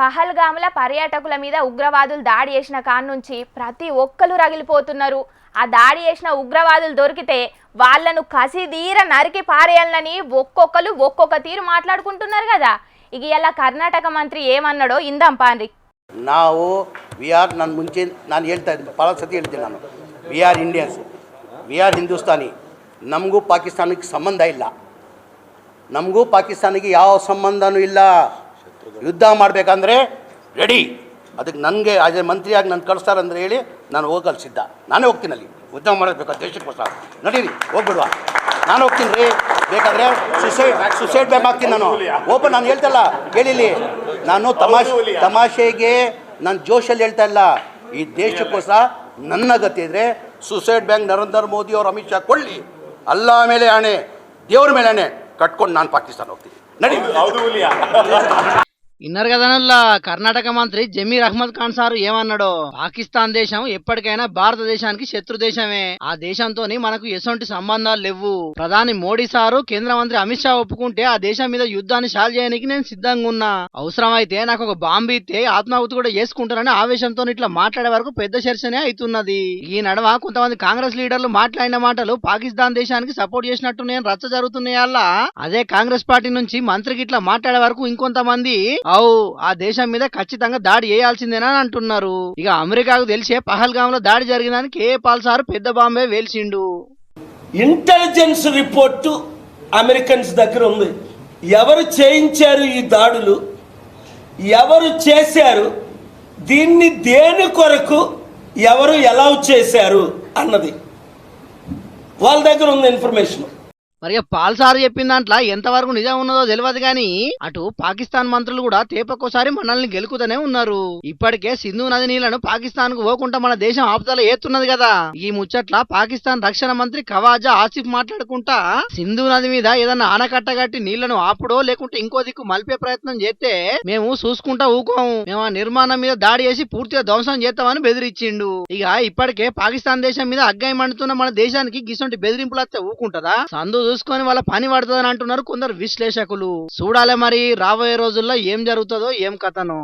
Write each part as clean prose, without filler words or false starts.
పహల్గామ్ల పర్యాటకుల మీద ఉగ్రవాదులు దాడి చేసిన కాన్ నుంచి ప్రతి ఒక్కరు రగిలిపోతున్నారు. ఆ దాడి చేసిన ఉగ్రవాదులు దొరికితే వాళ్ళను కసిదీర నరికి పారేయాలని ఒక్కొక్కరు ఒక్కొక్క తీరు మాట్లాడుకుంటున్నారు కదా. ఇక ఇలా కర్ణాటక మంత్రి ఏమన్నాడో ఇందాం పాన్రి. ನಾನು ಮುಂಚೆ ನಾನು ಹೇಳ್ತಾ ಇದ್ದೆ, ಭಾಳ ಸತಿ ಹೇಳ್ತೀನಿ ನಾನು, we are Indians, we are Hindustani. ನಮಗೂ ಪಾಕಿಸ್ತಾನಕ್ಕೆ ಸಂಬಂಧ ಇಲ್ಲ, ನಮಗೂ ಪಾಕಿಸ್ತಾನಿಗೆ ಯಾವ ಸಂಬಂಧನೂ ಇಲ್ಲ. ಯುದ್ಧ ಮಾಡಬೇಕಂದ್ರೆ ರೆಡಿ. ಅದಕ್ಕೆ ನನಗೆ ಆಸ್ ಎ ಮಂತ್ರಿಯಾಗಿ ನಾನು ಕಳಿಸ್ತಾರಂದ್ರೆ ಹೇಳಿ ನಾನು ಹೋಗಲು ಸಿದ್ಧ. ನಾನೇ ಹೋಗ್ತೀನಿ, ಅಲ್ಲಿ ಯುದ್ಧ ಮಾಡಬೇಕು ದೇಶಕ್ಕೋಸ್ಕರ. ನಡೀರಿ, ಹೋಗ್ಬಿಡುವ, ನಾನು ಹೋಗ್ತೀನಿ ರೀ. ಬೇಕಾದರೆ ಸುಸೈಡ್ ಬ್ಯಾಗ್ ಹಾಕ್ತೀನಿ ನಾನು. ಓಪನ್ ನಾನು ಹೇಳ್ತಲ್ಲ, ಕೇಳಿಲಿ, ನಾನು ತಮಾಷೆಗೆ ನಾನು ಜೋಶಲ್ಲಿ ಹೇಳ್ತಾ ಇಲ್ಲ. ಈ ದೇಶಕ್ಕೋಸ್ಕರ ನನ್ನ ಗತಿ ಇದ್ದರೆ ಸುಸೈಡ್ ಬ್ಯಾಂಕ್ ನರೇಂದ್ರ ಮೋದಿ ಅವರು ಅಮಿತ್ ಶಾ ಕೊಳ್ಳಿ, ಅಲ್ಲ ಮೇಲೆ ಆಣೆ, ದೇವ್ರ ಮೇಲೆ ಆಣೆ ಕಟ್ಕೊಂಡು ನಾನು ಪಾಕಿಸ್ತಾನ ಹೋಗ್ತೀನಿ. ನಡಿ. ఇన్నర్ కథనల్లా కర్ణాటక మంత్రి జమీర్ అహ్మద్ ఖాన్ సారు ఏమన్నాడో, పాకిస్తాన్ దేశం ఎప్పటికైనా భారతదేశానికి శత్రు దేశమే. ఆ దేశంతో మనకు ఎటువంటి సంబంధాలు లేవు. ప్రధాని మోడీ సారు, కేంద్ర మంత్రి అమిత్ షా ఒప్పుకుంటే ఆ దేశం మీద యుద్ధాన్ని షాల్ చేయడానికి నేను సిద్ధంగా ఉన్నా. అవసరమైతే నాకు ఒక బాంబు ఇస్తే ఆత్మాహుతి కూడా చేసుకుంటానని ఆవేశంతో ఇట్లా మాట్లాడే వరకు పెద్ద చర్చనే అవుతున్నది. ఈ నడవ కొంతమంది కాంగ్రెస్ లీడర్లు మాట్లాడిన మాటలు పాకిస్తాన్ దేశానికి సపోర్ట్ చేసినట్టు నేను రచ్చ జరుగుతున్నాయల్లా. అదే కాంగ్రెస్ పార్టీ నుంచి మంత్రికి ఇట్లా మాట్లాడే వరకు ఇంకొంతమంది ఆ దేశం మీద ఖచ్చితంగా దాడి చేయాల్సిందేనా అని అంటున్నారు. ఇక అమెరికాకు తెలిసే పహల్గామ్ లో దాడి జరిగినానికి కేపాల్ సార్ పెద్ద బాంబే వేల్చిండు. ఇంటెలిజెన్స్ రిపోర్టు అమెరికన్స్ దగ్గర ఉంది. ఎవరు చేయించారు ఈ దాడులు, ఎవరు చేశారు, దీన్ని దేని కొరకు ఎవరు ఎలా చేశారు అన్నది వాళ్ళ దగ్గర ఉంది ఇన్ఫర్మేషన్. మరి పాల్ సార్ చెప్పిన దాంట్లో ఎంతవరకు నిజం ఉన్నదో తెలియదు గాని అటు పాకిస్తాన్ మంత్రులు కూడా తేపకోసారి మనల్ని గెలుకుతూనే ఉన్నారు. ఇప్పటికే సింధు నది నీళ్లను పాకిస్తాన్ కు పోకుండా మన దేశం ఆపుదల ఏతున్నది కదా. ఈ ముచ్చట్ల పాకిస్తాన్ రక్షణ మంత్రి ఖవాజా ఆసిఫ్ మాట్లాడుకుంటా, సింధు నది మీద ఏదన్నా ఆనకట్ట కట్టి నీళ్లను ఆపుడో లేకుంటే ఇంకో దిక్కు మలిపే ప్రయత్నం చేస్తే మేము చూసుకుంటా ఊకోము, మేము ఆ నిర్మాణం మీద దాడి చేసి పూర్తిగా ధ్వంసం చేస్తామని బెదిరించిండు. ఇక ఇప్పటికే పాకిస్తాన్ దేశం మీద అగ్గాయి మండుతున్న మన దేశానికి గిసొంటి బెదిరింపులు వస్తే ఊకుంటదా? సందు చూసుకొని వాళ్ళ పని పడుతుందని అంటున్నారు కొందరు విశ్లేషకులు. చూడాలి మరి రాబోయే రోజుల్లో ఏం జరుగుతుందో ఏం కథనో.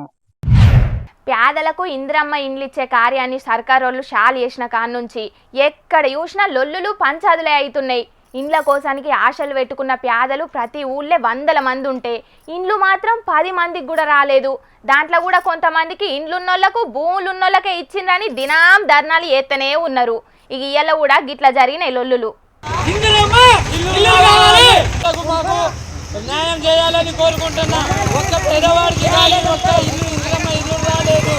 పేదలకు ఇందిరమ్మ ఇండ్లు ఇచ్చే కార్యాన్ని సర్కారోళ్ళు షాల్ చేసిన కాన్ నుంచి ఎక్కడ చూసినా లొల్లులు పంచాదులే అవుతున్నాయి. ఇండ్ల కోసానికి ఆశలు పెట్టుకున్న పేదలు ప్రతి ఊళ్ళే 100 మంది ఉంటే ఇండ్లు మాత్రం 10 మందికి కూడా రాలేదు. దాంట్లో కూడా కొంతమందికి ఇండ్లున్నోళ్లకు భూములున్నోళ్ళకే ఇచ్చిండ్రని దినాం ధర్నాలు చేస్తూనే ఉన్నారు. ఇక ఇయ్యాల కూడా గిట్లా జరిగినాయి లొల్లులు. న్యాయం చేయాలని కోరుకుంటున్నా. ఒక్క పేదవాడికి రాలేదు, ఒక్క ఇల్లు రాలేదు.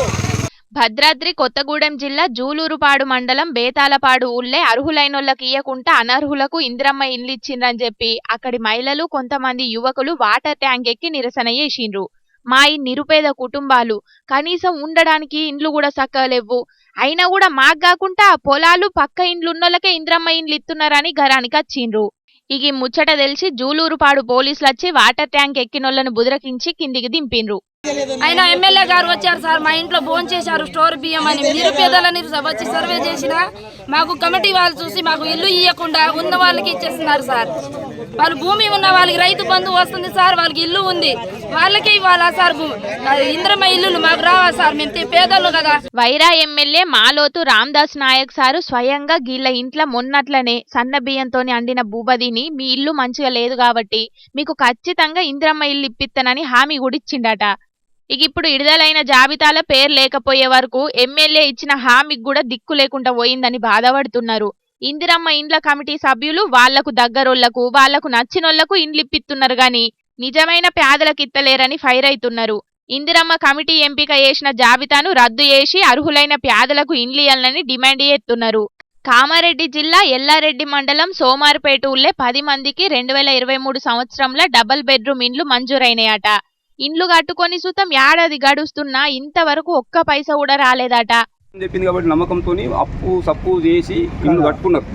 భద్రాద్రి కొత్తగూడెం జిల్లా జూలూరుపాడు మండలం బేతాలపాడు ఊళ్ళే అర్హులైనోళ్ళకి ఇయ్యకుండా అనర్హులకు ఇందిరమ్మ ఇల్లు ఇచ్చిండ్రని చెప్పి అక్కడి మహిళలు కొంతమంది యువకులు వాటర్ ట్యాంక్ ఎక్కి నిరసన చేసిండ్రు. మా ఈ నిరుపేద కుటుంబాలు కనీసం ఉండడానికి ఇండ్లు కూడా సక్కలేవు, అయినా కూడా మాకు కాకుండా పొలాలు పక్క ఇండ్లున్నోళ్ళకే ఇందిరమ్మ ఇండ్లు ఇస్తున్నారని ఘరానికి వచ్చిండ్రు. ఇక ముచ్చట తెలిసి జూలూరుపాడు పోలీసులు వచ్చి వాటర్ ట్యాంక్ ఎక్కినోళ్లను బుదరకించి కిందికి దింపిండ్రు. అయినా ఎమ్మెల్యే గారు వచ్చారు సార్, మా ఇంట్లో భోజనం చేశారు స్టోర్ బియ్యం అని. నిరుపేదలని వచ్చి సర్వే చేసినా మాకు కమిటీ వాళ్ళు చూసి మాకు ఇల్లు ఇవ్వకుండా ఉన్న వాళ్ళకి ఇచ్చేస్తున్నారు సార్. వాళ్ళు భూమి ఉన్న వాళ్ళకి రైతు బంధు వస్తుంది సార్, వాళ్ళకి ఇల్లు ఉంది వాళ్ళకే ఇవ్వాలా సార్? ఇంద్రమ్మ ఇల్లు మాకు రావా సార్? మేము పేదలు కదా. వైరా ఎమ్మెల్యే మాలోతు రామ్దాస్ నాయక్ సారు స్వయంగా గీళ్ళ ఇంట్లో మొన్నట్లనే సన్న బియ్యంతో అండిన బూబదిని మీ ఇల్లు మంచిగా లేదు కాబట్టి మీకు ఖచ్చితంగా ఇంద్రమ్మ ఇల్లు ఇప్పిస్తానని హామీ కూడా ఇచ్చిండట. ఇక ఇప్పుడు విడుదలైన జాబితాల పేరు లేకపోయే వరకు ఎమ్మెల్యే ఇచ్చిన హామీకి కూడా దిక్కు లేకుండా పోయిందని బాధపడుతున్నారు. ఇందిరమ్మ ఇండ్ల కమిటీ సభ్యులు వాళ్లకు దగ్గరోళ్లకు వాళ్లకు నచ్చినోళ్లకు ఇండ్లు ఇప్పిస్తున్నారు గాని నిజమైన పేదలకు ఇత్తలేరని ఫైర్ అవుతున్నారు. ఇందిరమ్మ కమిటీ ఎంపిక చేసిన జాబితాను రద్దు చేసి అర్హులైన పేదలకు ఇండ్లు ఇయ్యాలని డిమాండ్ చేస్తున్నారు. కామారెడ్డి జిల్లా ఎల్లారెడ్డి మండలం సోమారుపేట ఊళ్ళే 10 మందికి 2023 సంవత్సరంలో డబుల్ బెడ్రూమ్ ఇండ్లు మంజూరైనాయట. ఇండ్లు కట్టుకొని సుతం ఏడాది గడుస్తున్నా ఇంతవరకు ఒక్క పైసా కూడా రాలేదట. చెప్పింది కాబట్టి నమ్మకంతో అప్పు సప్పు చేసి ఇల్లు కట్టుకున్నారు.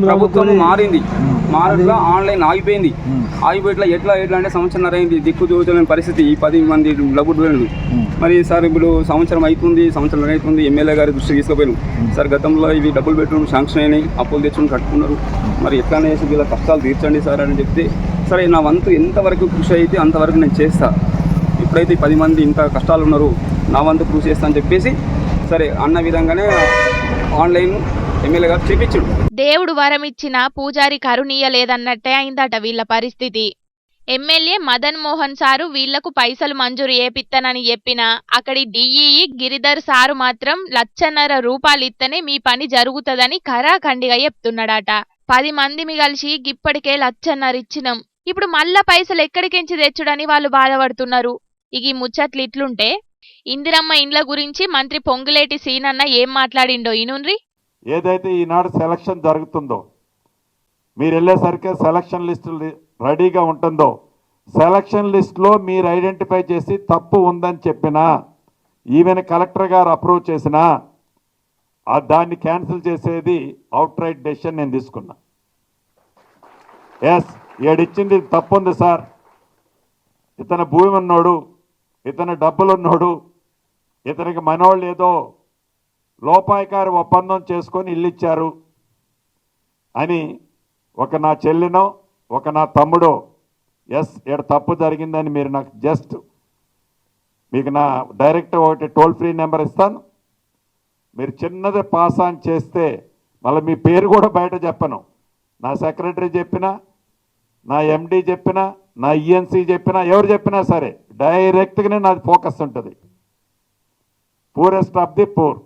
ప్రభుత్వం మారింది, మారట్లా ఆన్లైన్ ఆగిపోయింది. ఆగిపోయిట్లా ఎట్లా అంటే సంవత్సరం అయింది, దిక్కు దూచలేని పరిస్థితి. ఈ 10 మంది డబ్బులు వేలు మరి సార్ ఇప్పుడు సంవత్సరం అవుతుంది. ఎమ్మెల్యే గారి దృష్టి తీసుకుపోయాను. సార్ గతంలో ఇవి డబ్బులు బెడ్రూమ్ శాంక్షన్ అయినాయి, అప్పులు తెచ్చుకుని కట్టుకున్నారు. మరి ఎట్లా వేసి వీళ్ళ కష్టాలు తీర్చండి సార్ అని చెప్తే, సరే నా వంతు ఎంతవరకు కృషి అయితే అంతవరకు నేను చేస్తా. ఇప్పుడైతే 10 మంది ఇంత కష్టాలు ఉన్నారు, నా వంతు కృషి చేస్తా అని చెప్పేసి సరే అన్న విధంగానే ఆన్లైన్ ఎమ్మెల్యే గారు చేపించాడు. దేవుడు వరమిచ్చిన పూజారి కరుణీయలేదన్నట్టే అయిందట వీళ్ళ పరిస్థితి. ఎమ్మెల్యే మదన్ మోహన్ సారు వీళ్లకు పైసలు మంజూరు ఏపిత్తనని చెప్పినా అక్కడి డిఈఈ గిరిధర్ సారు మాత్రం 1,50,000 రూపాయలు ఇత్తనే మీ పని జరుగుతుందని ఖరాఖండిగా చెప్తున్నాడట. 10 మంది కలిసి ఇప్పటికే 1,50,000 ఇచ్చినాం, ఇప్పుడు మళ్ళా పైసలు ఎక్కడికించి తెచ్చుడని వాళ్ళు బాధపడుతున్నారు. ఇక ఈ ముచ్చట్లు ఇట్లుంటే ఇందిరమ్మ ఇండ్ల గురించి మంత్రి పొంగులేటి సీనన్న ఏం మాట్లాడిండో ఇనుండ్రి. ఏదైతే ఈనాడు సెలక్షన్ జరుగుతుందో, మీరు వెళ్ళేసరికి సెలక్షన్ లిస్టు రెడీగా ఉంటుందో, సెలక్షన్ లిస్టులో మీరు ఐడెంటిఫై చేసి తప్పు ఉందని చెప్పినా, ఈవెన్ కలెక్టర్ గారు అప్రూవ్ చేసినా దాన్ని క్యాన్సిల్ చేసేది అవుట్ రైట్ డెసిషన్ నేను తీసుకున్నా. ఎస్, ఏడిచ్చింది తప్పు ఉంది సార్, ఇతను భూమి ఉన్నోడు, ఇతను డబ్బులు ఉన్నోడు, ఇతనికి మనోళ్ళు ఏదో లోపాయకారి ఒప్పందం చేసుకొని ఇల్లు ఇచ్చారు అని ఒక నా చెల్లినో ఒక నా తమ్ముడో ఎస్ ఇక్కడ తప్పు జరిగిందని మీరు నాకు జస్ట్ మీకు నా డైరెక్ట్ ఒకటి టోల్ ఫ్రీ నెంబర్ ఇస్తాను. మీరు చిన్నది పాస్ ఆన్ చేస్తే మళ్ళీ మీ పేరు కూడా బయట చెప్పను, నా సెక్రటరీ చెప్పినా, నా ఎండి చెప్పినా, నా ఈఎన్సీ చెప్పినా, ఎవరు చెప్పినా సరే డైరెక్ట్గానే నాది ఫోకస్ ఉంటుంది. Poorest of the poor.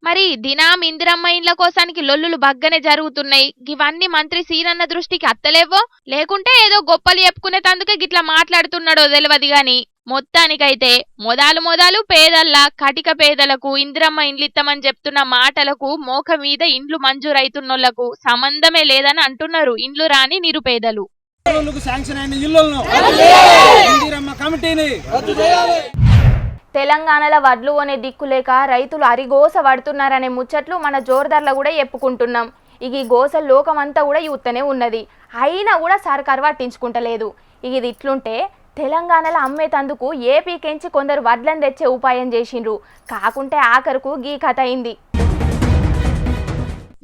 మరి దినాం ఇందిరమ్మ ఇండ్ల కోసానికి లొల్లులు బగ్గనే జరుగుతున్నాయి. ఇవన్నీ మంత్రి సీనన్న దృష్టికి అత్తలేవో, లేకుంటే ఏదో గొప్పలు చెప్పుకునేటందుకే గిట్లా మాట్లాడుతున్నాడో తెలియదు గాని మొత్తానికైతే మొదలు పేదల్లా కటిక పేదలకు ఇందిరమ్మ ఇండ్లు ఇస్తామని చెప్తున్న మాటలకు మోక మీద ఇండ్లు మంజూరైతున్నోళ్లకు సంబంధమే లేదని అంటున్నారు ఇండ్లు రాని నిరుపేదలు. తెలంగాణలో వడ్లు కొనే దిక్కులేక రైతులు అరిగోస పడుతున్నారనే ముచ్చట్లు మన జోర్దార్లో కూడా చెప్పుకుంటున్నాం. ఇక ఈ గోస లోకమంతా కూడా యూత్తనే ఉన్నది, అయినా కూడా సర్కారు పట్టించుకుంటలేదు. ఇక ఇది ఇట్లుంటే తెలంగాణలో అమ్మేతందుకు ఏపీకెంచి కొందరు వడ్లను తెచ్చే ఉపాయం చేసిండ్రు, కాకుంటే ఆఖరుకు గీ కథ అయింది.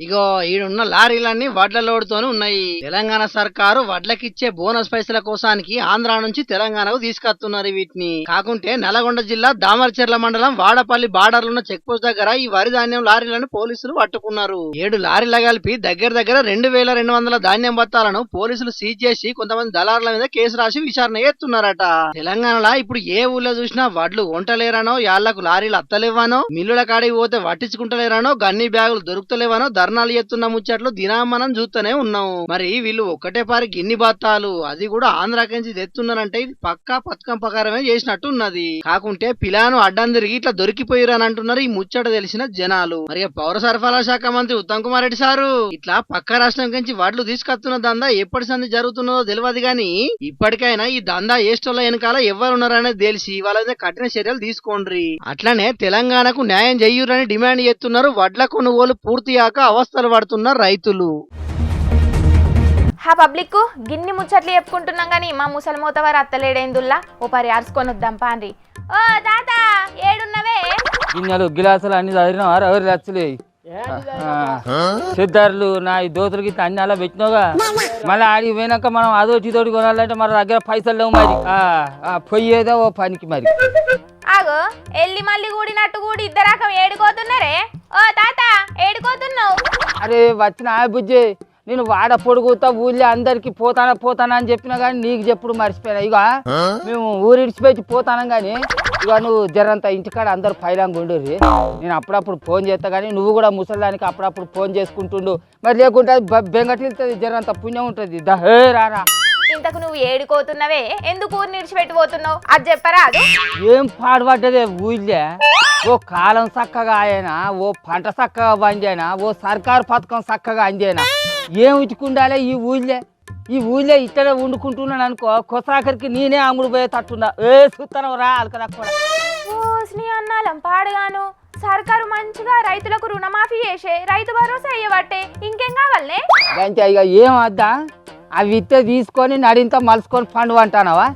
ఇగో ఈడున్న లారీలన్నీ వడ్ల లోడుతోనే ఉన్నాయి. తెలంగాణ సర్కారు వడ్లకిచ్చే బోనస్ పైసల కోసానికి ఆంధ్రా నుంచి తెలంగాణకు తీసుకొస్తున్నారు వీటిని. కాకుంటే నల్గొండ జిల్లా దామరచెర్ల మండలం వాడపల్లి బార్డర్లున్న చెక్ పోస్ట్ దగ్గర ఈ వరి ధాన్యం లారీలను పోలీసులు పట్టుకున్నారు. 7 లారీల కలిపి దగ్గర 2,200 ధాన్యం బత్తాలను పోలీసులు సీజ్ చేసి కొంతమంది దళారుల మీద కేసు రాసి విచారణ చేస్తున్నారట. తెలంగాణలో ఇప్పుడు ఏ ఊళ్ళో చూసినా వడ్లు వంటలేరానో, యాళ్లకు లారీలు అత్తలేవానో, మిల్లుల కాడికి పోతే పట్టించుకుంటలేరానో, గన్ని బ్యాగులు దొరుకుతలేవానో ధర్నాలు చేస్తున్న ముచ్చట్లు దినం మనం చూస్తూనే ఉన్నాం. మరి వీళ్ళు ఒక్కటే పారి గిన్ని బత్తాలు అది కూడా ఆంధ్రాకించి తెస్తున్నారంటే ఇది పక్కా పథకం ప్రకారమే చేసినట్టు ఉన్నది. కాకుంటే పిలాను అడ్డం తిరిగి ఇట్లా దొరికిపోయిరని అంటున్నారు ఈ ముచ్చట తెలిసిన జనాలు. మరి పౌర సరఫరాల శాఖ మంత్రి ఉత్తమ్ కుమార్ రెడ్డి సారు ఇట్లా పక్క రాష్ట్రం నుంచి వడ్లు తీసుకొస్తున్న దందా ఎప్పటి సంది జరుగుతున్నదో తెలియదు గాని ఇప్పటికైనా ఈ దందా ఏస్టోళ్ళ వెనకాల ఎవరున్నారనేది తెలిసి వాళ్ళ మీద కఠిన చర్యలు తీసుకోండి. అట్లనే తెలంగాణకు న్యాయం చెయ్యురని డిమాండ్ చేస్తున్నారు వడ్ల కొనుగోలు పూర్తియాక అవస్థలు పడుతున్న రైతులు. హా పబ్లిక్ గిన్ని ముచ్చట్లు చెప్పుకుంటున్నాం గానీ మా ముసలిమోత వారు అత్తలేడేందుల్లా ఓ పరి అరుచుకొని వద్దాం పాండ్రి. ఓ తాత ఏడున్నవే? గిన్నెలు గిలాసులు అన్ని చదివినా 60 లక్షలు సిద్ధారులు నా ఈ దోతులకి అన్ని అలా పెట్టినావుగా. మళ్ళీ ఆడికి పోయినాక మనం అదోటి తోటి కొనాలంటే మన దగ్గర పైసలు లేవు. మరి పొయ్యేదో ఓ పనికి మరి. ఆగో ఎల్లి మళ్ళీ కూడినట్టు కూడి ఇద్దరాకం ఏడుకోతున్నారే. ఓ తాత ఏడుకోతున్నావు? అరే వచ్చిన బుజ్జి, నేను వాడ పొడుగుతా ఊళ్ళో అందరికి పోతానా అని చెప్పినా కానీ నీకు చెప్పుడు మర్చిపోయినా. ఇక మేము ఊరిడిచిపెట్టి పోతానం కానీ ఇక నువ్వు జరంతా ఇంటికాడ అందరు పైలాంగా ఉండరు. నేను అప్పుడప్పుడు ఫోన్ చేస్తా కానీ నువ్వు కూడా ముసలిదానికి అప్పుడప్పుడు ఫోన్ చేసుకుంటుండు. మరి లేకుంటే బెంగటిల్తుంది, జరంతా పుణ్యం ఉంటుంది. దహే రారా. ఇంతకు నువ్వు ఏడుకోతున్నావే, ఎందుకు ఊరు నిడిచిపెట్టిపోతున్నావు అది చెప్పరా? అది ఏం పాడుపడ్డదే ఊళ్ళే. ఓ కాలం చక్కగా ఆయనా, ఓ పంట చక్కగా పంజేనా, ఓ సర్కారు పథకం చక్కగా అందేనా, ఏం ఉచ్చుకుండాలే ఈ ఊళ్ళే ఇట్లనే వండుకుంటున్నాను అనుకో, కొసాకరికి నేనే అమ్ముడు పోయే తట్టున్నా. ఏ చూస్తాను రా అలకదక్కువ అన్నాలం పాడుగాను సర్కారు మంచిగా రైతులకు రుణమాఫీ చేసే రైతు భరోసా అయ్యబట్టే ఇంకేం కావాలనే? అంతే ఇక ఏం వద్దా ఆ విత్తే తీసుకొని నడింత మలుసుకొని పండు అంటానవా?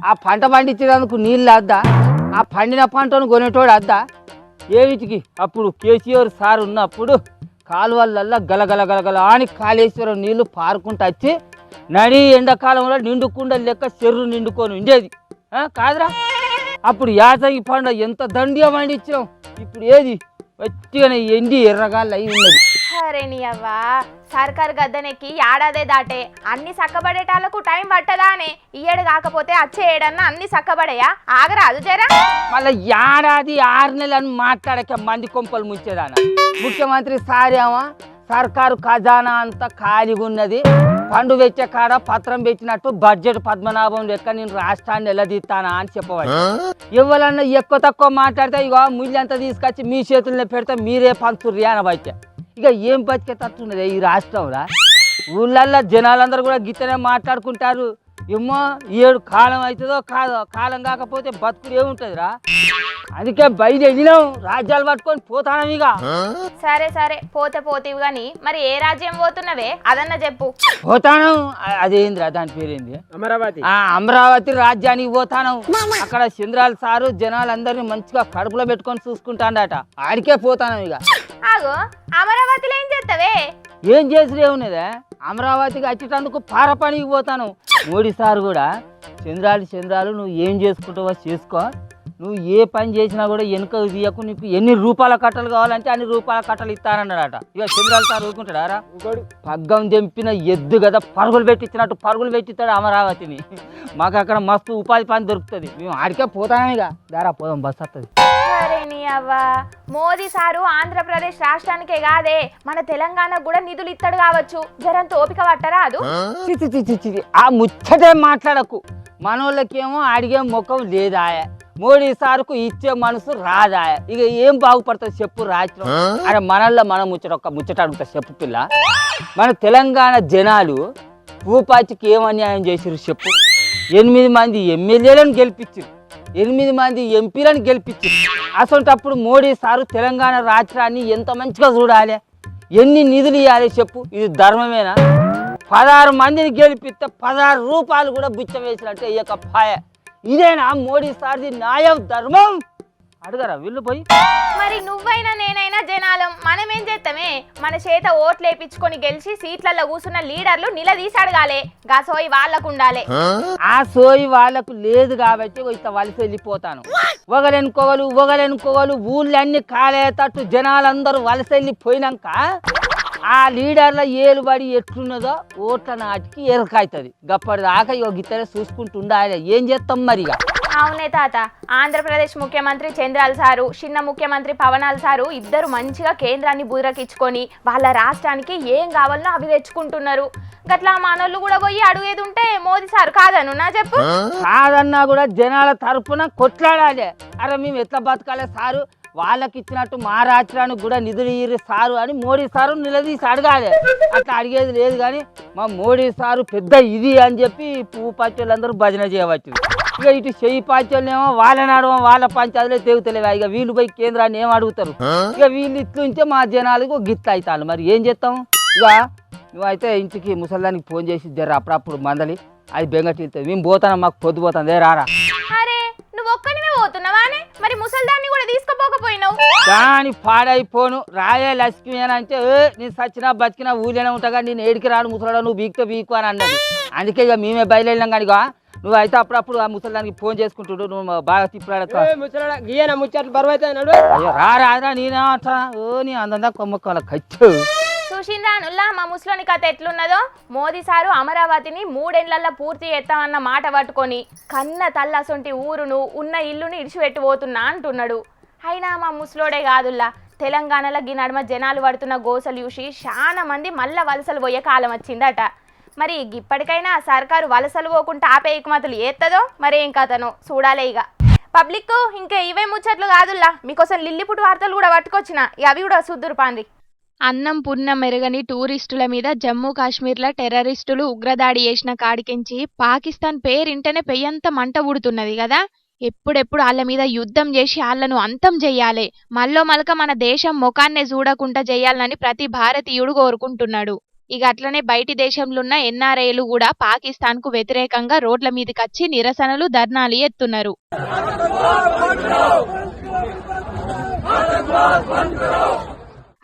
ఆ పంట పండించేందుకు నీళ్ళు వద్దా? ఆ పండిన పంటను కొనేటోడు వద్దా? ఏమిటికి అప్పుడు కేసీఆర్ సార్ ఉన్నప్పుడు కాలువలల్లో గలగల గలగల అని కాళేశ్వరం నీళ్లు పారుకుంటూ వచ్చి నడి ఎండాకాలంలో నిండుకుండా లెక్క చెర్రు నిండుకొని ఉండేది కాదురా. అప్పుడు యాసంగి పంట ఎంత దండిగా పండించాం. ఇప్పుడు ఏది వచ్చిగానే ఎండి ఎర్రగాళ్ళు అయి ఉన్నది. అరే నీ అవ్వా, సర్కారు గద్దెనెక్కి ఏడాదే దాటే అన్ని సక్కబడేటాలకు టైం పట్టదా అనే ఈయేడు కాకపోతే వచ్చే ఏడన్నా అన్ని సక్కబడయా? ఆగరాదు జరా. మళ్ళీ ఏడాది 6 నెలలు మాట్లాడక మంది కొంపలు ముంచేదాన. ముఖ్యమంత్రి సారేమో సర్కారు ఖజానా అంతా ఖాళీగా ఉన్నది, పండు పెట్టే కాడ పత్రం పెట్టినట్టు బడ్జెట్ పద్మనాభం లెక్క నేను రాష్ట్రాన్ని నిలదీస్తానా అని చెప్పవాలి. ఎవరన్నా ఎక్కువ తక్కువ మాట్లాడితే ఇక ముళ్ళంతా తీసుకొచ్చి మీ చేతుల్లో పెడితే మీరే పంచుర్రి అనబట్టే. ఇక ఏం బతికేటట్టున్నది ఈ రాష్ట్రంలో? ఊళ్ళల్లో జనాలందరూ కూడా గిట్టనే మాట్లాడుకుంటారు. ఏమో ఏడు కాలం అవుతుందో కాదో, కాలం కాకపోతే బతుకులు ఏముంటుందిరా. అందుకే బయట వెళ్ళినాం, రాజ్యాలు పట్టుకొని పోతానం ఇక. సరే సరే పోతే పోతీవి గాని మరి ఏ రాజ్యం పోతున్నవే అదన్న చెప్పు. పోతాను. అదేంద్రా దాని పేరేంది? అమరావతి. అమరావతి రాజ్యానికి పోతాను. అక్కడ చంద్రాల సారు జనాలందరినీ మంచిగా కడుపులో పెట్టుకొని చూసుకుంటాడట. ఆడికే పోతాను ఇక. ఆగో, అమరావతిలో ఏం చేస్తావే? ఏం చేసి ఉన్నదే, అమరావతికి వచ్చేటందుకు పార పనికి పోతాను. మోడీ సార్ కూడా చంద్రాలు నువ్వు ఏం చేసుకుంటావో చేసుకో, నువ్వు ఏ పని చేసినా కూడా వెనుక తీయకు, నీకు ఎన్ని రూపాయల కట్టలు కావాలంటే అన్ని రూపాయల కట్టలు ఇస్తానన్నాడట. ఇక చంద్రాల సార్ ఊరుకుంటాడారా? పగ్గం తెంపిన ఎద్దు కదా పరుగులు పెట్టించినట్టు పరుగులు పెట్టిస్తాడు అమరావతిని. మాకు అక్కడ మస్తు ఉపాధి పని దొరుకుతుంది. మేము ఆడికే పోతాం ఇక. దారా పోదాం, బస్ వస్తుంది. అరే నీ అవ్వా, మోదీ సారు ఆంధ్రప్రదేశ్ రాష్ట్రానికే కాదే మన తెలంగాణకు కూడా నిధులు ఇస్తాడు కావచ్చు. జరంత ఓపిక పట్టరా? అది ఆ ముచ్చటే మాట్లాడకు. మనోళ్ళకేమో అడిగే ముఖం లేదాయ, మోడీ సార్కు ఇచ్చే మనసు రాదాయ. ఇక ఏం బాగుపడుతుంది చెప్పు రాష్ట్రం? అరే మనల్లో మనం ముచ్చట అడుగుతా చెప్పు పిల్ల. మన తెలంగాణ జనాలు భూపాచికి ఏం అన్యాయం చేసిరు చెప్పు? 8 మంది ఎమ్మెల్యేలను గెలిపించారు, 8 మంది ఎంపీలను గెలిపించారు. అసలు మోడీ సారు తెలంగాణ రాష్ట్రాన్ని ఎంత మంచిగా చూడాలి, ఎన్ని నిధులు ఇవ్వాలి చెప్పు? ఇది ధర్మమేనా? 16 మందిని గెలిపిస్తే 16 రూపాయలు కూడా బుచ్చం వేసినట్టే ఇయ్యకపాయ. ఇదేనా మోడీ సార్ది న్యాయం ధర్మం? అడగరా వీళ్ళు పోయి? మరి నువ్వైనా నేనైనా జనాలం మనమేం చేస్తామే? మన చేత ఓట్లు వేయించుకొని గెలిచి సీట్లలో కూర్చున్న లీడర్లు నిలదీసి అడగాలి. గా సోయి వాళ్ళకు ఉండాలి. ఆ సోయి వాళ్ళకు లేదు కాబట్టి ఇంత వలస వెళ్ళిపోతాను. ఒకలెనుకోగలు ఊళ్ళన్నీ కాలేటట్టు జనాలందరూ వలస వెళ్ళిపోయినాక ఆ లీడర్ల ఏలుబడి ఎట్లున్నదో ఓట్ల నాటికి ఎరకవుతుంది. గప్పటిదాకా గిత్తనే చూసుకుంటూ ఉండాలి. ఏం చేస్తాం మరిగా? అవునే తాత, ఆంధ్రప్రదేశ్ ముఖ్యమంత్రి చంద్రాల సారు, చిన్న ముఖ్యమంత్రి పవనాల సారు ఇద్దరు మంచిగా కేంద్రాన్ని బుర్రకిచ్చుకొని వాళ్ళ రాష్ట్రానికి ఏం కావాలనో అవి తెచ్చుకుంటున్నారు. గట్లా మనోళ్ళు కూడా పోయి అడుగేది ఉంటే మోదీ సారు కాదను నా చెప్పు? కాదన్నా కూడా జనాల తరపున కొట్లాడాలి. అరే మేము ఎట్లా బతకాలి సారు, వాళ్ళకి ఇచ్చినట్టు మా రాష్ట్రానికి కూడా నిధులు ఇయ్యి సారు అని మోడీ సారు నిలదీసి అడగాలి. అట్లా అడిగేది లేదు కానీ మా మోడీ సారు పెద్ద ఇది అని చెప్పి పువ్వు పార్టీలందరూ భజన చేయవచ్చు. ఇక ఇటు చెయ్యి పార్టీలేమో వాళ్ళని అడవం, వాళ్ళ పంచాయతీలే తెగుతలేవా. ఇక వీళ్ళు పోయి కేంద్రాన్ని ఏం అడుగుతారు? ఇక వీళ్ళు ఇట్లుంటే మా జనాలకు గిట్ల అవుతాను. మరి ఏం చేస్తాం? ఇక నువ్వైతే ఇంటికి ముసల్దానికి ఫోన్ చేసి జర అప్పుడప్పుడు మందలి అది బెంగటి వెళ్తుంది. మేము పోతాను, మాకు పొద్దు పోతాం. రారా? అరే నువ్వు ఒక్కనివే పోతున్నావానే? మరి ముసల్దాన్ని కూడా తీసుకుపోకపోయినావు? దాని పాడైపోను రాయే లక్ష్మి అని అంటే నేను సచ్చినా బతికినా ఊళ్ళోనే ఉంటాగా, నేను ఏడికి రాను ముసలాడు, నువ్వు బీక్తో బీకు అని అన్నది. అందుకే ఇక మేమే బయలుదేరినాం. కానీ నువ్వు అయితే అప్పుడప్పుడు ఆ ముసలిదానికి ఫోన్ చేసుకుంటుండు. నువ్వు బాగా తిప్పులాడతా ముచ్చట్లు బరువు అయితే రారా నేనే అంటా. నీ అందంగా కొమ్మకోల ఖర్చు చూసిండ్రానుల్లా మా ముసలోని కథ ఎట్లున్నదో. మోదీ సారు అమరావతిని 3 ఏళ్లలో పూర్తి చేస్తామన్న మాట పట్టుకొని కన్న తల్లసొంటి ఊరును ఉన్న ఇల్లుని ఇడిచిపెట్టి పోతున్నా అంటున్నాడు. అయినా మా ముసలోడే కాదుల్లా, తెలంగాణలో ఈ నడుమ జనాలు పడుతున్న గోసలు చూసి చాలా మంది మళ్ళా వలసలు పోయే కాలం వచ్చిందట. మరి ఇప్పటికైనా సర్కారు వలసలు పోకుండా ఆపే ఎగుమతులు ఏత్తదో మరేం కథనో చూడాలే. ఇక పబ్లిక్ ఇంకా ఇవే ముచ్చట్లు కాదుల్లా, మీకోసం లిల్లిపుట్టు వార్తలు కూడా పట్టుకొచ్చిన, అవి కూడా సుద్దురు పాంది. అన్నం పుణ్యం మెరుగని టూరిస్టుల మీద జమ్మూ కాశ్మీర్లో టెర్రరిస్టులు ఉగ్రదాడి చేసిన కాడికించి పాకిస్తాన్ పేరింటనే పెయ్యంత మంట ఉడుతున్నది కదా. ఎప్పుడెప్పుడు వాళ్ళ మీద యుద్ధం చేసి వాళ్ళను అంతం చెయ్యాలి, మల్లో మలక మన దేశం ముఖాన్నే చూడకుండా చెయ్యాలని ప్రతి భారతీయుడు కోరుకుంటున్నాడు. ఇక అట్లనే బయటి దేశంలో ఉన్న ఎన్ఆర్ఐలు కూడా పాకిస్తాన్ కు వ్యతిరేకంగా రోడ్ల మీదకొచ్చి నిరసనలు ధర్నాలు ఎత్తున్నారు.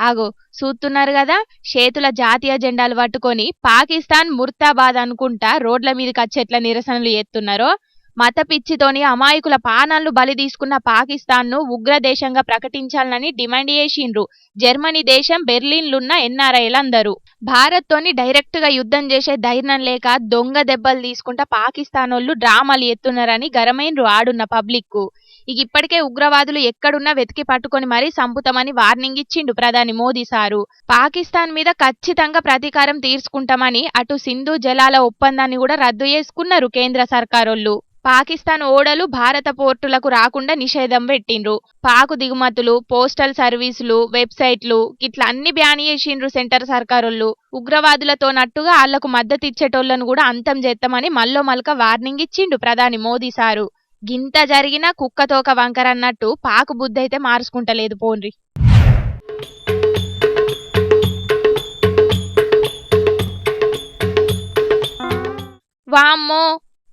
ఆగో చూస్తున్నారు కదా, చేతుల జాతీయ జెండాలు పట్టుకొని పాకిస్తాన్ ముర్తాబాద్ అనుకుంటా రోడ్ల మీదకి వచ్చేట్ల నిరసనలు ఎత్తున్నారో. మత పిచ్చితోని అమాయకుల పానాలను బలి తీసుకున్న పాకిస్తాన్ ను ఉగ్రదేశంగా ప్రకటించాలని డిమాండ్ చేసిండ్రు జర్మనీ దేశం బెర్లిన్లున్న ఎన్ఆర్ఐలందరూ. భారత్ తోని డైరెక్ట్ గా యుద్ధం చేసే ధైర్యం లేక దొంగ దెబ్బలు తీసుకుంటా పాకిస్తాన్ వాళ్ళు డ్రామాలు ఎత్తున్నారని గరమైన్రు ఆడున్న పబ్లిక్ కు. ఇక ఇప్పటికే ఉగ్రవాదులు ఎక్కడున్నా వెతికి పట్టుకొని మరీ సంపుతామని వార్నింగ్ ఇచ్చిండు ప్రధాని మోదీ సారు. పాకిస్తాన్ మీద ఖచ్చితంగా ప్రతీకారం తీర్చుకుంటామని అటు సింధు జలాల ఒప్పందాన్ని కూడా రద్దు చేసుకున్నారు కేంద్ర సర్కారోళ్ళు. పాకిస్తాన్ ఓడలు భారత పోర్టులకు రాకుండా నిషేధం పెట్టిండ్రు. పాకు దిగుమతులు, పోస్టల్ సర్వీసులు, వెబ్సైట్లు ఇట్లా అన్ని బ్యాన్ చేసిండ్రు సెంటర్ సర్కారోళ్ళు. ఉగ్రవాదులతో నట్టుగా వాళ్లకు మద్దతు ఇచ్చేటోళ్లను కూడా అంతం చేస్తామని మల్లో మల్క వార్నింగ్ ఇచ్చిండు ప్రధాని మోదీ సారు. గింత జరిగినా కుక్కతోక వంకర అన్నట్టు పాకు బుద్ధి అయితే మార్చుకుంటలేదు పోన్రి. వామ్మో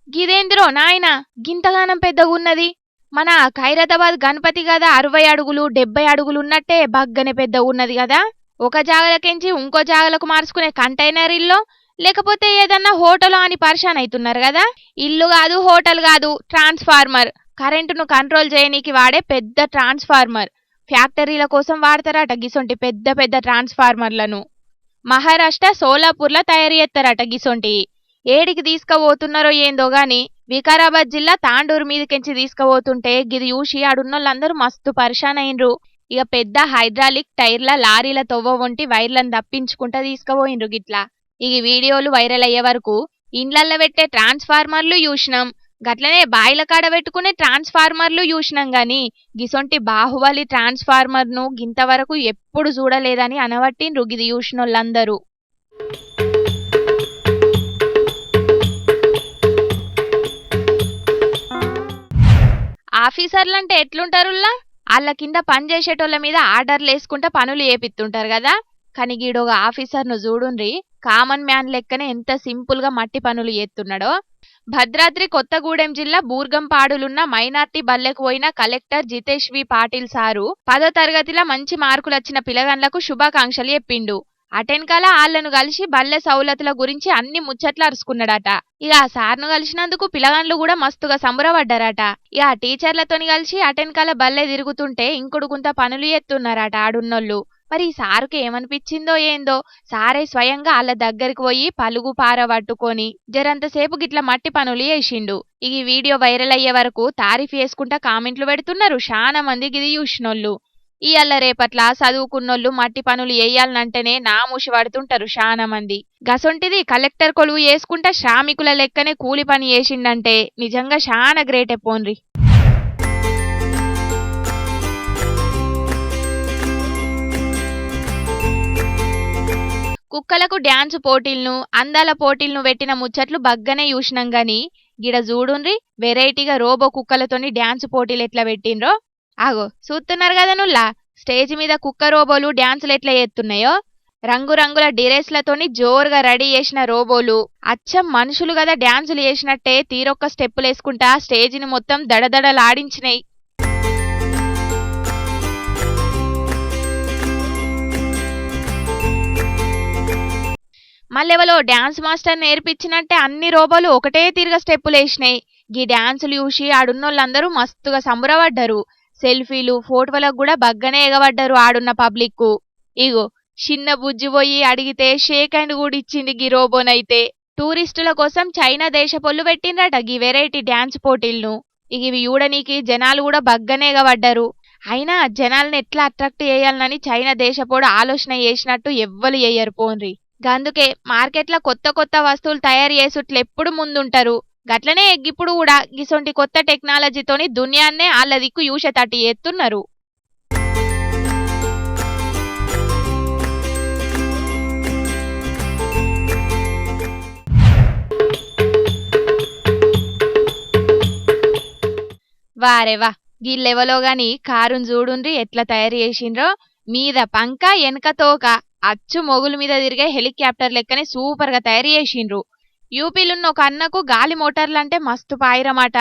గిదేంద్రో నాయనా గింతగానం పెద్దగున్నది. మన ఖైరతాబాద్ గణపతి కదా 60 అడుగులు 70 అడుగులు ఉన్నట్టే బగ్గనే పెద్ద ఉన్నది కదా. ఒక జాగలకెంచి ఇంకో జాగలకు మార్చుకునే కంటైనర్ ఇల్లు లేకపోతే ఏదన్నా హోటల్ అని పరిశాన్ అవుతున్నారు కదా. ఇల్లు కాదు హోటల్ కాదు, ట్రాన్స్ఫార్మర్. కరెంటును కంట్రోల్ చేయనీకి వాడే పెద్ద ట్రాన్స్ఫార్మర్. ఫ్యాక్టరీల కోసం వాడతారట గిసొంటి పెద్ద పెద్ద ట్రాన్స్ఫార్మర్లను. మహారాష్ట్ర సోలాపూర్లో తయారు చేస్తారట గిసొంటి. ఏడికి తీసుకుపోతున్నారో ఏందో గాని వికారాబాద్ జిల్లా తాండూరు మీదకెంచి తీసుకుపోతుంటే గిది చూసి ఆడున్నోళ్ళందరూ మస్తు పరిశాన్ అయిండ్రు. ఇక పెద్ద హైడ్రాలిక్ టైర్ల లారీల తొవ్వ వంటి వైర్లను తప్పించుకుంటా తీసుకుపోయిండ్రు గిట్లా. ఇక వీడియోలు వైరల్ అయ్యే వరకు ఇండ్లల్లో పెట్టే ట్రాన్స్ఫార్మర్లు చూసినాం, గట్లనే బాయిల కాడ పెట్టుకునే ట్రాన్స్ఫార్మర్లు చూసినాం గాని గిసొంటి బాహుబలి ట్రాన్స్ఫార్మర్ ను గింతవరకు ఎప్పుడు చూడలేదని అనవట్టిండ్రు గిది చూసినోళ్ళందరూ. ఆఫీసర్లంటే ఎట్లుంటారుల్లా, వాళ్ళ కింద పనిచేసేటోళ్ళ మీద ఆర్డర్లు వేసుకుంటా పనులు చేపిస్తుంటారు కదా. కానీ గీడొక ఆఫీసర్ను చూడుండ్రి, కామన్ మ్యాన్ లెక్కనే ఎంత సింపుల్ గా మట్టి పనులు చేస్తున్నాడో. భద్రాద్రి కొత్తగూడెం జిల్లా బూర్గంపాడులున్న మైనార్టీ బల్లెకు పోయిన కలెక్టర్ జితేష్ వి పాటిల్ సారు 10వ తరగతిలో మంచి మార్కులు వచ్చిన పిల్లగాండ్లకు శుభాకాంక్షలు చెప్పిండు. అటెన్కాల ఆళ్లను కలిసి బల్లె సౌలతుల గురించి అన్ని ముచ్చట్లు అరుచుకున్నాడట. ఇక ఆ సార్ను కలిసినందుకు పిల్లగాండ్లు కూడా మస్తుగా సంబరపడ్డారట. ఇక ఆ టీచర్లతోని కలిసి అటెన్కాల బల్లె తిరుగుతుంటే ఇంకుడుకుంత పనులు ఎత్తున్నారట ఆడున్నోళ్ళు. మరి ఈ సారుకి ఏమనిపించిందో ఏందో, సారే స్వయంగా వాళ్ళ దగ్గరికి పోయి పలుగు పార పట్టుకొని జరంతసేపు గిట్ల మట్టి పనులు చేసిండు. ఇక ఈ వీడియో వైరల్ అయ్యే వరకు తారీఫ్ చేసుకుంటా కామెంట్లు పెడుతున్నారు చాలా మంది గిది చూసినోళ్ళు. ఇయ్యాల రేపట్ల చదువుకున్నోళ్ళు మట్టి పనులు వేయాలనంటేనే నామూషి పడుతుంటారు చాలా మంది. గసొంటిది కలెక్టర్ కొలువు చేసుకుంటా శ్రామికుల లెక్కనే కూలి పని చేసిండంటే నిజంగా చాలా గ్రేటే పోన్రి. కుక్కలకు డ్యాన్స్ పోటీలను అందాల పోటీలను పెట్టిన ముచ్చట్లు బగ్గనే చూసినాం గాని గిడ చూడుండ్రి వెరైటీగా రోబో కుక్కలతోని డ్యాన్స్ పోటీలు ఎట్లా పెట్టిండ్రో. ఆగో చూస్తున్నారు కదా నుల్లా, స్టేజ్ మీద కుక్క రోబోలు డ్యాన్సులు ఎట్లా చేస్తున్నాయో. రంగురంగుల డ్రెస్లతోని జోరుగా రెడీ చేసిన రోబోలు అచ్చం మనుషులు కదా డ్యాన్సులు చేసినట్టే తీరొక్క స్టెప్పులు వేసుకుంటా స్టేజిని మొత్తం దడదడలాడించినాయి. మళ్ళెవలో డ్యాన్స్ మాస్టర్ నేర్పించినట్టే అన్ని రోబోలు ఒకటే తీరుగా స్టెప్పులు వేసినాయి. గీ డ్యాన్సులు చూసి ఆడున్నోళ్ళందరూ మస్తుగా సంబరపడ్డారు. సెల్ఫీలు ఫోటోలకు కూడా బగ్గనే ఎగబడ్డారు ఆడున్న పబ్లిక్. ఇగో చిన్న బుజ్జి పోయి అడిగితే షేక్ హ్యాండ్ కూడా ఇచ్చింది గీ రోబోనైతే. టూరిస్టుల కోసం చైనా దేశపోళ్ళు పెట్టిండ్రట గీ వెరైటీ డ్యాన్స్ పోటీలను. ఇక ఇవి చూడనీకి జనాలు కూడా బగ్గనే ఎగబడ్డారు. అయినా జనాలను ఎట్లా అట్రాక్ట్ చేయాలని చైనా దేశపోడు ఆలోచన చేసినట్టు ఎవ్వరు చేయరు పోన్రి. గందుకే మార్కెట్లో కొత్త కొత్త వస్తువులు తయారు చేసుట్లు ఎప్పుడు ముందుంటారు. గట్లనే ఇప్పుడు కూడా గిసొంటి కొత్త టెక్నాలజీతోని దునియాన్నే ఆళ్ళ దిక్కు యూషతట్టి ఎత్తున్నారు. వారేవా గిల్లెవలో గాని కారుని చూడుండ్రి ఎట్లా తయారు చేసిండ్రో. మీద పంక వెనక తోక అచ్చు మొగుల మీద తిరిగే హెలికాప్టర్ లెక్కనే సూపర్ గా తయారు చేసిండ్రు. యూపీలున్న ఒక అన్నకు గాలి మోటార్లంటే మస్తు పాయిరమాట.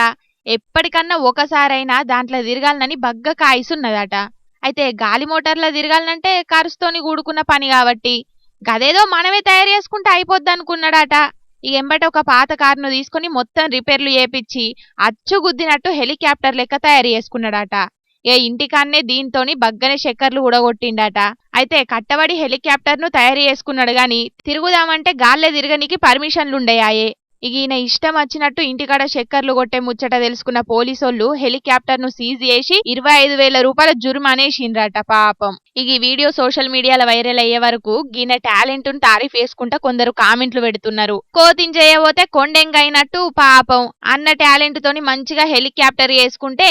ఎప్పటికన్నా ఒకసారైనా దాంట్లో తిరగాలనని బగ్గ కాయిసున్నదట. అయితే గాలి మోటార్లో తిరగాలంటే ఖర్చుతోని కూడుకున్న పని కాబట్టి గదేదో మనమే తయారు చేసుకుంటే అయిపోద్ది అనుకున్నాడట. ఇక ఎంబట ఒక పాత కారును తీసుకుని మొత్తం రిపేర్లు చేపించి అచ్చు గుద్దినట్టు హెలికాప్టర్ లెక్క తయారు చేసుకున్నాడట. ఏ ఇంటికాన్నే దీంతోని బగ్గనే చక్కర్లు ఊడగొట్టిండట. అయితే కట్టబడి హెలికాప్టర్ ను తయారు చేసుకున్నాడు గాని తిరుగుదామంటే గాల్లే తిరగనికి పర్మిషన్లుండయాయే. ఇక ఈయన ఇష్టం వచ్చినట్టు ఇంటికాడ చక్కర్లు కొట్టే ముచ్చట తెలుసుకున్న పోలీసోళ్లు హెలికాప్టర్ ను సీజ్ చేసి 25,000 రూపాయల జుర్మానేసిండ్రట పాపం. ఇక ఈ వీడియో సోషల్ మీడియాలో వైరల్ అయ్యే వరకు గిన టాలెంట్ ను తారీఫ్ చేసుకుంటా కొందరు కామెంట్లు పెడుతున్నారు. కోతిని చేయబోతే కొండెంగైనట్టు పాపం అన్న టాలెంట్ తోని మంచిగా హెలికాప్టర్ చేసుకుంటే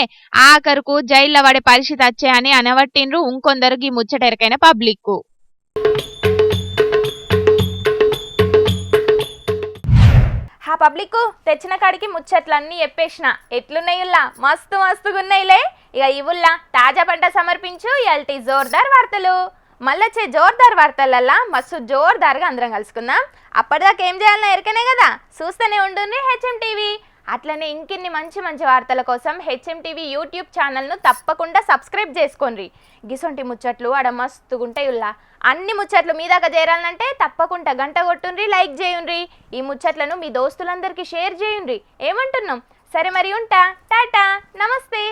ఆఖరుకు జైల్లో పడే పరిస్థితి వచ్చే అని అనవట్టిండ్రు ఇంకొందరు ఈ ముచ్చటెరకైన పబ్లిక్. ఆ పబ్లిక్ తెచ్చిన కాడికి ముచ్చట్లన్నీ చెప్పేసిన ఎట్లున్నాయిల్లా మస్తు మస్తుగున్నాయిలే. ఇక ఇవుల్లా తాజా పంట సమర్పించు ఎల్టీ జోర్దార్ వార్తలు. మళ్ళొచ్చే జోర్దార్ వార్తలల్లా మస్తు జోర్దార్గా అందరం కలుసుకుందాం. అప్పటిదాకా ఏం చేయాలన్నా ఎరకనే కదా, చూస్తూనే ఉండుండ్రి హెచ్ఎం టీవీ. అట్లనే ఇంకిన్ని మంచి మంచి వార్తల కోసం హెచ్ఎం టీవీ యూట్యూబ్ ఛానల్ను తప్పకుండా సబ్స్క్రైబ్ చేసుకోండి. గిసొంటి ముచ్చట్లు ఆడ మస్తుగుంటాయి ఉల్లా. అన్ని ముచ్చట్లు మీ దాకా చేరాలంటే తప్పకుండా గంట కొట్టుండ్రి, లైక్ చేయుండ్రి. ఈ ముచ్చట్లను మీ దోస్తులందరికీ షేర్ చేయుండ్రి. ఏమంటున్నాం? సరే మరి ఉంటా. టాటా, నమస్తే.